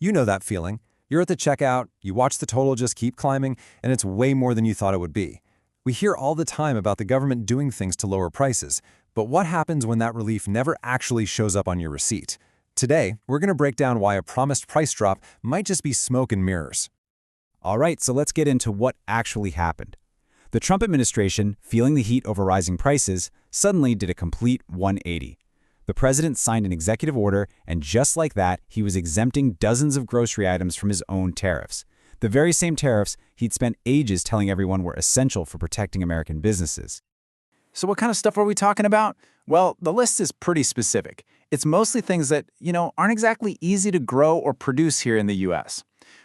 You know that feeling. You're at the checkout, you watch the total just keep climbing, and it's way more than you thought it would be. We hear all the time about the government doing things to lower prices, but what happens when that relief never actually shows up on your receipt? Today, we're going to break down why a promised price drop might just be smoke and mirrors. All right, so let's get into what actually happened. The Trump administration, feeling the heat over rising prices, suddenly did a complete 180. The president signed an executive order, and just like that, he was exempting dozens of grocery items from his own tariffs. The very same tariffs he'd spent ages telling everyone were essential for protecting American businesses. So what kind of stuff are we talking about? Well, the list is pretty specific. It's mostly things that, aren't exactly easy to grow or produce here in the U.S.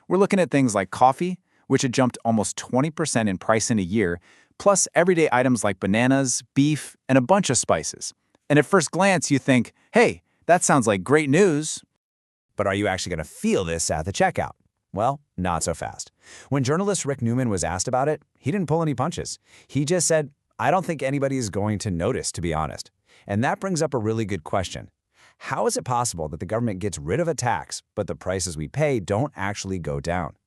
We're looking at things like coffee, which had jumped almost 20% in price in a year, plus everyday items like bananas, beef, and a bunch of spices. And at first glance, you think, hey, that sounds like great news. But are you actually going to feel this at the checkout? Well, not so fast. When journalist Rick Newman was asked about it, he didn't pull any punches. He just said, I don't think anybody is going to notice, to be honest. And that brings up a really good question. How is it possible that the government gets rid of a tax, but the prices we pay don't actually go down?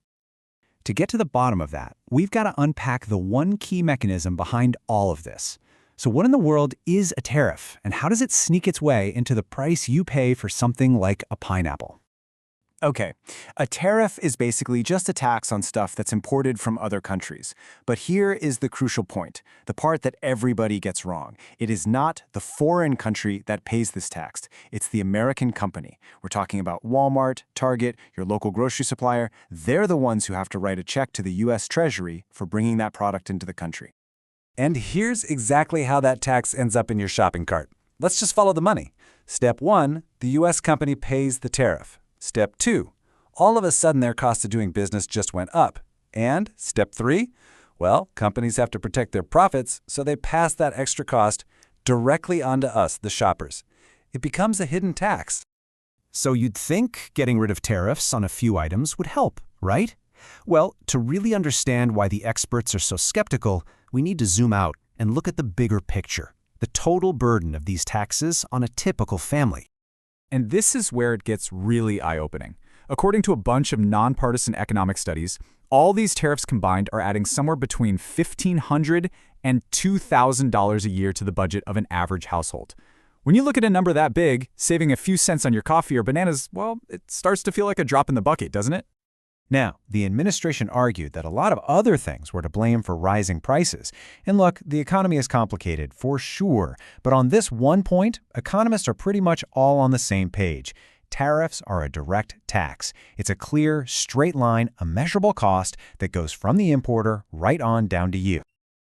To get to the bottom of that, we've got to unpack the one key mechanism behind all of this. So what in the world is a tariff, and how does it sneak its way into the price you pay for something like a pineapple? Okay, a tariff is basically just a tax on stuff that's imported from other countries. But here is the crucial point, the part that everybody gets wrong. It is not the foreign country that pays this tax. It's the American company. We're talking about Walmart, Target, your local grocery supplier. They're the ones who have to write a check to the U.S. Treasury for bringing that product into the country. And here's exactly how that tax ends up in your shopping cart. Let's just follow the money. Step 1, the U.S. company pays the tariff. Step 2, all of a sudden their cost of doing business just went up. And Step 3, well, companies have to protect their profits, so they pass that extra cost directly onto us, the shoppers. It becomes a hidden tax. So you'd think getting rid of tariffs on a few items would help, right? Well, to really understand why the experts are so skeptical, we need to zoom out and look at the bigger picture, the total burden of these taxes on a typical family. And this is where it gets really eye-opening. According to a bunch of nonpartisan economic studies, all these tariffs combined are adding somewhere between $1,500 and $2,000 a year to the budget of an average household. When you look at a number that big, saving a few cents on your coffee or bananas, well, it starts to feel like a drop in the bucket, doesn't it? Now, the administration argued that a lot of other things were to blame for rising prices. And look, the economy is complicated, for sure. But on this one point, economists are pretty much all on the same page. Tariffs are a direct tax. It's a clear, straight line, a measurable cost that goes from the importer right on down to you.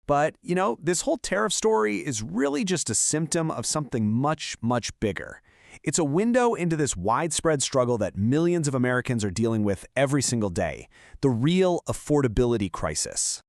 But, this whole tariff story is really just a symptom of something much, much bigger. It's a window into this widespread struggle that millions of Americans are dealing with every single day, the real affordability crisis.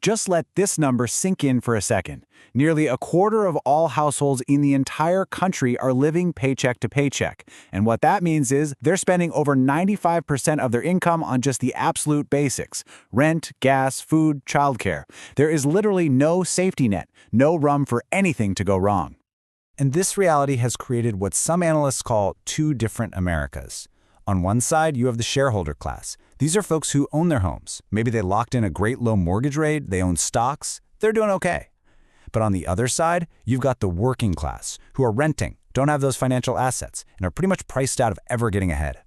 Just let this number sink in for a second. Nearly a quarter of all households in the entire country are living paycheck to paycheck. And what that means is they're spending over 95% of their income on just the absolute basics: rent, gas, food, childcare. There is literally no safety net, no room for anything to go wrong. And this reality has created what some analysts call two different Americas. On one side, you have the shareholder class. These are folks who own their homes. Maybe they locked in a great low mortgage rate, they own stocks, they're doing okay. But on the other side, you've got the working class, who are renting, don't have those financial assets, and are pretty much priced out of ever getting ahead.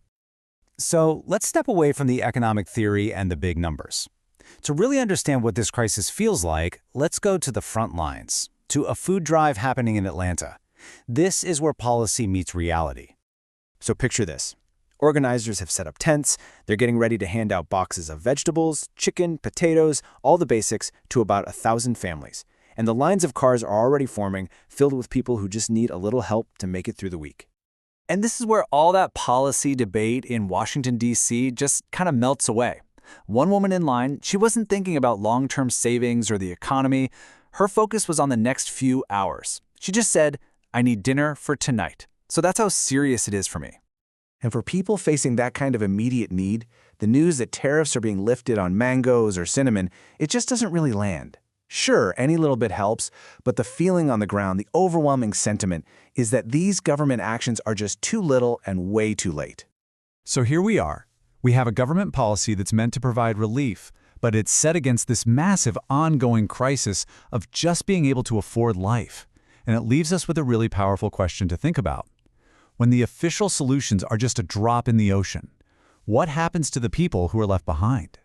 So let's step away from the economic theory and the big numbers. To really understand what this crisis feels like, let's go to the front lines, to a food drive happening in Atlanta. This is where policy meets reality. So picture this. Organizers have set up tents, they're getting ready to hand out boxes of vegetables, chicken, potatoes, all the basics to about 1,000 families. And the lines of cars are already forming, filled with people who just need a little help to make it through the week. And this is where all that policy debate in Washington, D.C. just kind of melts away. One woman in line, she wasn't thinking about long-term savings or the economy. Her focus was on the next few hours. She just said, I need dinner for tonight. So that's how serious it is for me. And for people facing that kind of immediate need, the news that tariffs are being lifted on mangoes or cinnamon, it just doesn't really land. Sure, any little bit helps, but the feeling on the ground, the overwhelming sentiment, is that these government actions are just too little and way too late. So here we are. We have a government policy that's meant to provide relief, but it's set against this massive ongoing crisis of just being able to afford life. And it leaves us with a really powerful question to think about. When the official solutions are just a drop in the ocean, what happens to the people who are left behind?